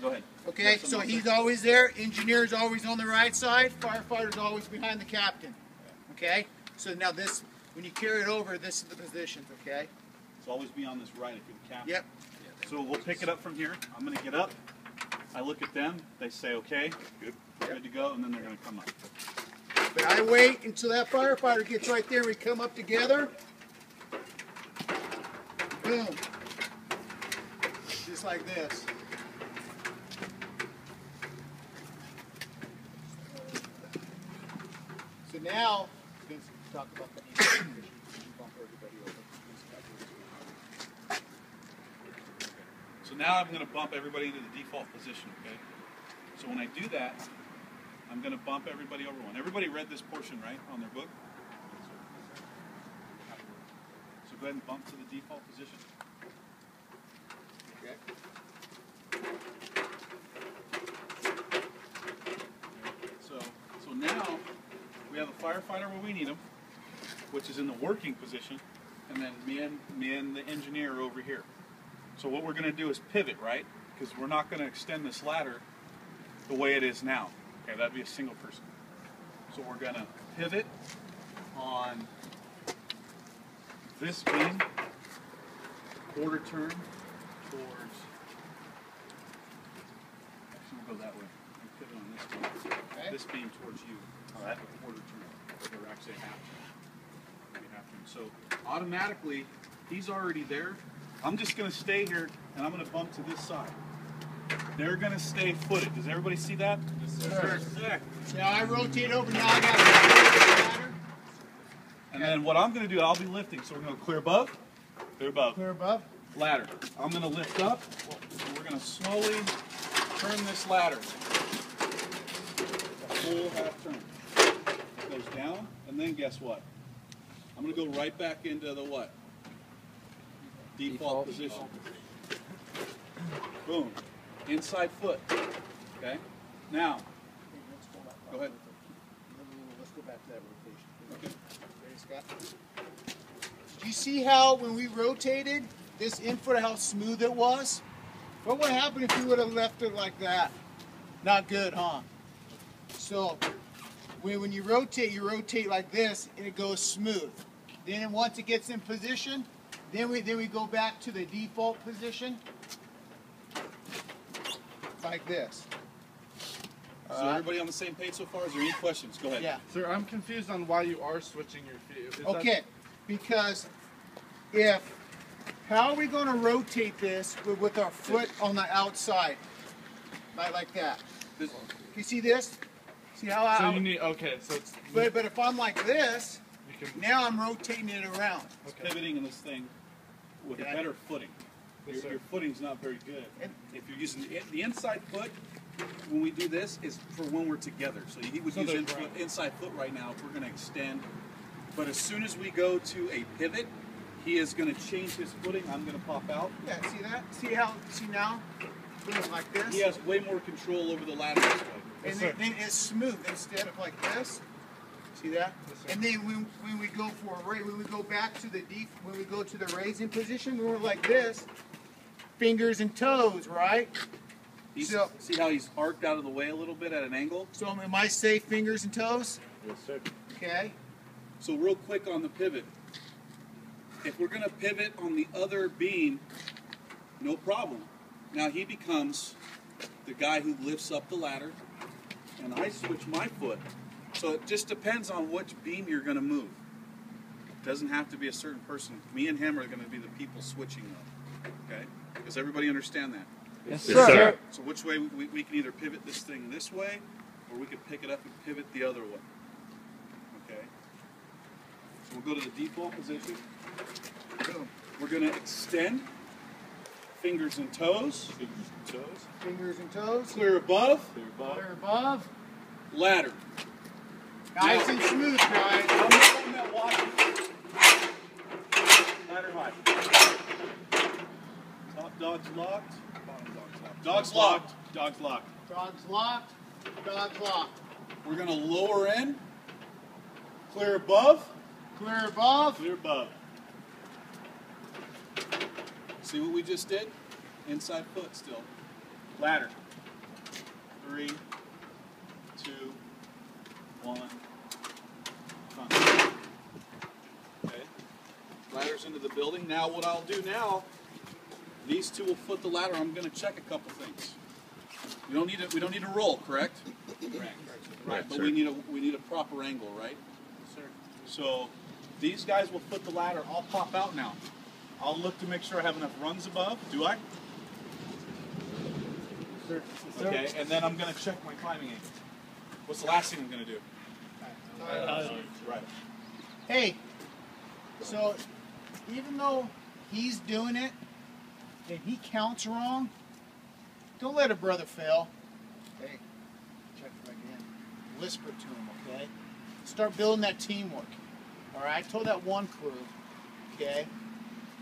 Go ahead. Okay, so he's always there. Engineer's always on the right side. Firefighter's always behind the captain. Okay, so now this, when you carry it over, this is the positions. Okay. It's always be on this right if you're the captain. Yep. So we'll pick it up from here. I'm going to get up. I look at them. They say, okay, good, good to go, and then they're going to come up. But I wait until that firefighter gets right there and we come up together. Boom. Just like this. So now, let's talk about the bump everybody over. So now I'm going to bump everybody into the default position, okay? So when I do that, I'm going to bump everybody over one. Everybody read this portion, right, on their book? So go ahead and bump to the default position. Okay. So now we have a firefighter where we need him, which is in the working position, and then me and the engineer over here. So what we're going to do is pivot, right? Because we're not going to extend this ladder the way it is now. Okay, that'd be a single person. So we're going to pivot on this beam, quarter turn towards, actually we'll go that way. We'll pivot on this beam. Okay. This beam towards you. All right. A quarter turn, or actually half turn. Maybe half turn. So automatically, he's already there. I'm just going to stay here, and I'm going to bump to this side. They're going to stay footed. Does everybody see that? Yes, sir. Sick. Now I rotate over. Now I got the ladder. And then what I'm going to do, I'll be lifting. So we're going to clear above, clear above, Clear above. ladder. I'm going to lift up, and we're going to slowly turn this ladder. A full half turn. It goes down, and then guess what? I'm going to go right back into the what? Default position. Boom. Inside foot. Okay? Now, go ahead. Let's go back to that rotation. Okay. Ready, Scott? Did you see how when we rotated this input, how smooth it was? What would happen if you would have left it like that? Not good, huh? So when you rotate like this, and it goes smooth. Then once it gets in position, then we go back to the default position, like this. So everybody on the same page so far? Is there any questions? Go ahead. Yeah. Sir, I'm confused on why you are switching your feet. Is Okay, because how are we going to rotate this with our foot on the outside, like that? You see this? See how So I? you need, okay, so it's... But if I'm like this, you can, now I'm rotating it around. okay. Pivoting in this thing with a Okay. better footing. Yes, sir. Your footing's not very good. And- If you're using the inside foot, when we do this, is for when we're together. So he would So use they're inside foot right now if we're going to extend. But as soon as we go to a pivot, he is going to change his footing. I'm going to pop out. Yeah, see that? See now? It's like this. He has way more control over the ladder this way. And Yes, then it's smooth instead of like this. See that? Yes, sir. And then when we go for a raise, when we go back to the deep, when we go to the raising position, we're like this, fingers and toes, right? So- See how he's arced out of the way a little bit at an angle? So am I safe, fingers and toes? Yes, sir. Okay. So real quick on the pivot. If we're going to pivot on the other beam, no problem. Now he becomes the guy who lifts up the ladder, and I switch my foot. So it just depends on which beam you're going to move. It doesn't have to be a certain person. Me and him are going to be the people switching them. Okay? Does everybody understand that? Yes, Yes, sir. So which way we can either pivot this thing this way, or we could pick it up and pivot the other way. Okay? So we'll go to the default position. Boom. We're going to extend fingers and toes. Fingers and toes. Clear above. Clear above. Ladder. Nice and smooth, guys. I'm the one that watches. Ladder high. Top dog's locked. Bottom dog's locked. Dog's locked. Dog's locked. Dog's locked. Dog's locked. We're going to lower in. Clear above. Clear above. Clear above. See what we just did? Inside foot still. Ladder. 3, 2, 1. Come. Okay. Ladder's into the building. Now what I'll do now, these two will foot the ladder. I'm going to check a couple things. We don't need a roll, correct? Correct. Right, but we need a proper angle, right? Yes, sir. So these guys will foot the ladder. I'll pop out now. I'll look to make sure I have enough rungs above. Do I? Sir. Okay, and then I'm going to check my climbing angle. What's the last thing I'm going to do? Right. Hey, so even though he's doing it and he counts wrong, don't let a brother fail. Hey, check right in. Whisper to him, okay? Start building that teamwork. All right? I told that one crew, okay?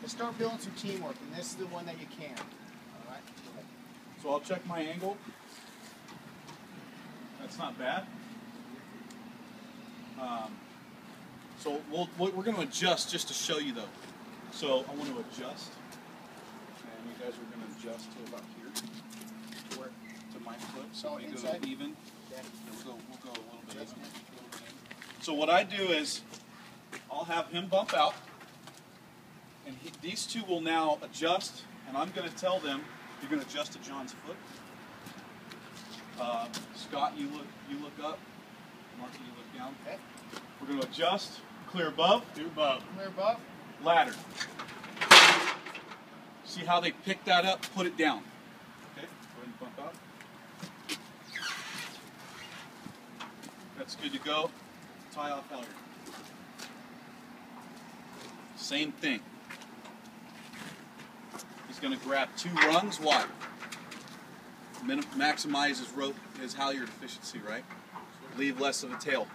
Let's start building some teamwork, and this is the one that you can. All right? Go ahead. So I'll check my angle. That's not bad. So we're going to adjust just to show you though. So I want to adjust, and you guys are going to adjust to about here, to my foot. So we go even. Okay. We'll go a little bit even. So what I do is I'll have him bump out, and these two will now adjust, and I'm going to tell them you're going to adjust to John's foot. Scott, you look up. Marky, you look down. Okay. We're going to adjust. Clear above. Clear above. Clear above. Ladder. See how they pick that up? Put it down. Okay. Go ahead and bump out. That's good to go. Tie off halyard. Same thing. He's going to grab 2 rungs. Why? Maximize his halyard efficiency, right? Leave less of a tail.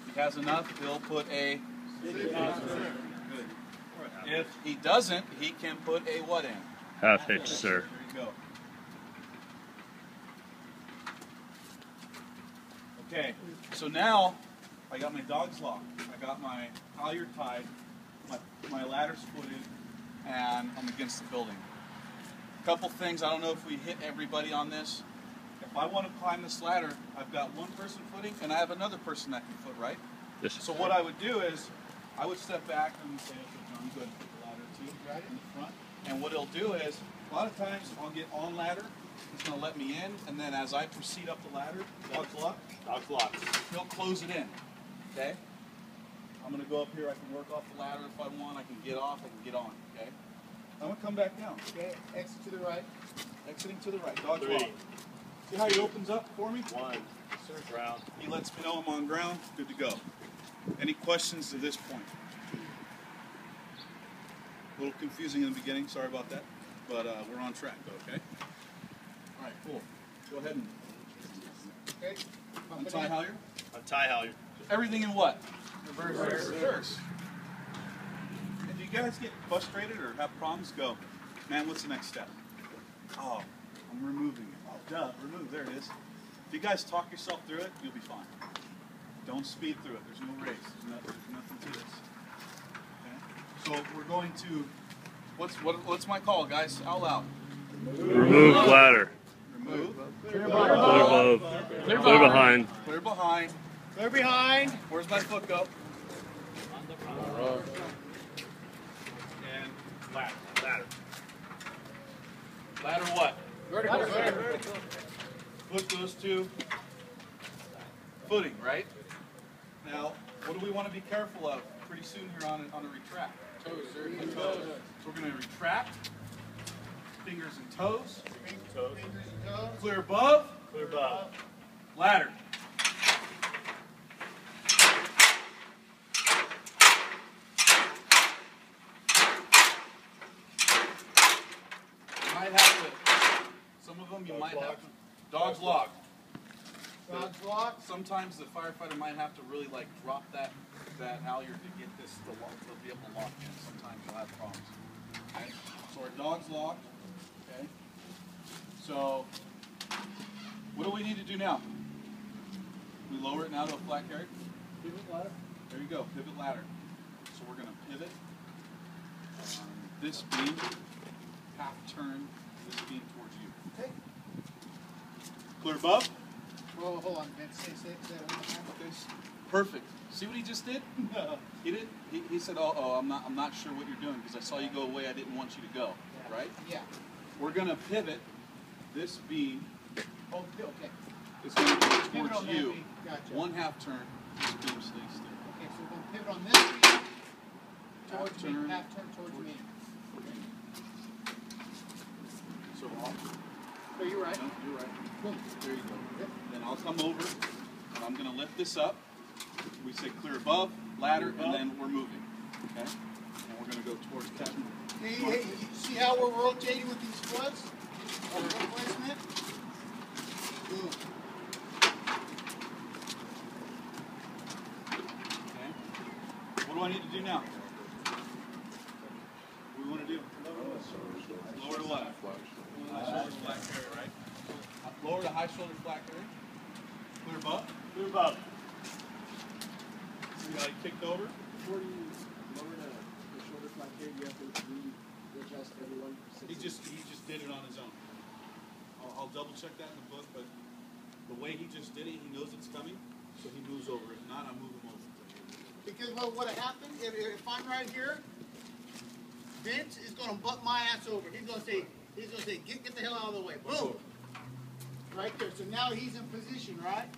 If he has enough, he'll put a... Good. If he doesn't, he can put a what in? Half hitch, sir. There you go. Okay, so now I got my dogs locked. I got my halyard tied, my ladder's footed, and I'm against the building. A couple things, I don't know if we hit everybody on this. If I want to climb this ladder, I've got one person footing and I have another person that can foot, right? Yes. So what I would do is, I would step back and say, okay, John, go ahead and put the ladder too, right in the front. And what he'll do is, a lot of times I'll get on ladder, he's going to let me in, and then as I proceed up the ladder, dogs lock. Dog's locked. He'll close it in, okay? I'm going to go up here, I can work off the ladder if I want, I can get off, I can get on, okay? I'm going to come back down. Okay, exit to the right. Exiting to the right, dogs 3. lock. See how he opens up for me? 1. Sir, ground. He lets me know I'm on ground, good to go. Any questions to this point? A little confusing in the beginning, sorry about that. But we're on track though, okay? All right, cool. Go ahead and Okay. untie halyard. Untie halyard. Everything in what? Reverse. Reverse. If you guys get frustrated or have problems, go. Man, what's the next step? Oh, I'm removing it. Oh, duh, remove, there it is. If you guys talk yourself through it, you'll be fine. Don't speed through it. There's no race. There's nothing to this. Okay? So we're going to, what's my call, guys? Out loud. Remove ladder. Remove. Clear above. Clear behind. Clear behind. Clear behind. Where's my foot go? And ladder. Ladder. Ladder what? Vertical. Foot goes to footing, right? Now, what do we want to be careful of pretty soon here on a retract? Toes. So we're going to retract, fingers and toes, clear above, Clear above. ladder. You might have to, some of them you might have to, dogs locked. Dogs locked. Sometimes the firefighter might have to really like drop that halyard to get this to be able to lock in. Sometimes you'll have problems. Okay? So our dog's locked. Okay. So what do we need to do now? We lower it now to a flat carry? There you go, pivot ladder. So we're going to pivot this beam, half turn this beam towards you. Okay. Clear above? Well, hold on, man. Say that one more time. Okay. Perfect. See what he just did? No. He did. He said, "Oh, I'm not sure what you're doing because I saw you go away. I didn't want you to go." Right? Yeah. We're going to pivot this beam. Oh, okay. It's going to go Pivot towards on that you. beam. Gotcha. One half turn. This beam stays still. Okay, so we're going to pivot on this beam towards turn. me, half turn towards me. So off. So you're right. No, you're right. Boom. There you go. Yep. Then I'll come over and I'm going to lift this up. We say clear above, ladder, and then we're moving. Okay? And we're going to go towards that. Hey, you see how we're rotating with these foots? Our foot placement? Boom. Okay? What do I need to do now? What do we want to do? Lower to left. High shoulder flat carry, right? Lower to high shoulder flat carry. Clear above. Clear above. See how he kicked over? Before you lower the shoulder flat here, you have to readjust everyone. He just did it on his own. I'll double check that in the book, but the way he just did it, he knows it's coming, so he moves over. If not, I move him over. Because what happened, if I'm right here, Vince is going to butt my ass over. He's going to say, get the hell out of the way. Boom. Right there. So now he's in position, right?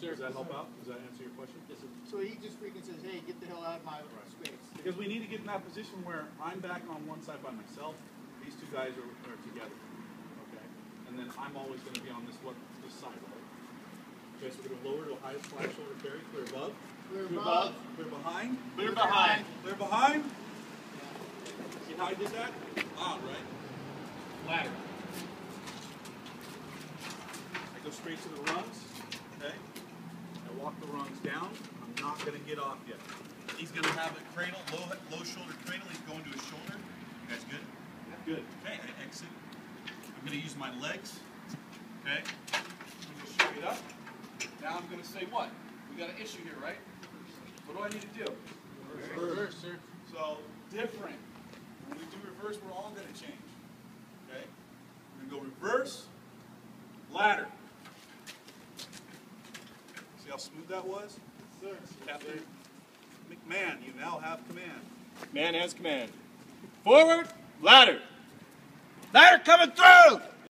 Does that help out? Does that answer your question? Yes, sir. So he just freaking says, hey, get the hell out of my space. Because we need to get in that position where I'm back on one side by myself. These two guys are together. Okay? And then I'm always going to be on this side, right? Okay, so we're going to lower to a high flat shoulder carry. Clear above. Clear above. Clear behind. Clear behind. Clear behind. See how I did that? Out, right? Ladder. I go straight to the rungs. Okay? I walk the rungs down. I'm not going to get off yet. He's going to have a cradle, low shoulder cradle. He's going to his shoulder. You guys good? Good. Okay, I exit. I'm going to use my legs. Okay? I'm going to straight up. Now I'm going to say what? We got an issue here, right? What do I need to do? Reverse, sir. So, different. When we do reverse, we're all going to change. Okay? We're going to go reverse, ladder. See how smooth that was? Sir. Captain McMahon, you now have command. Man has command. Forward, ladder. Ladder coming through!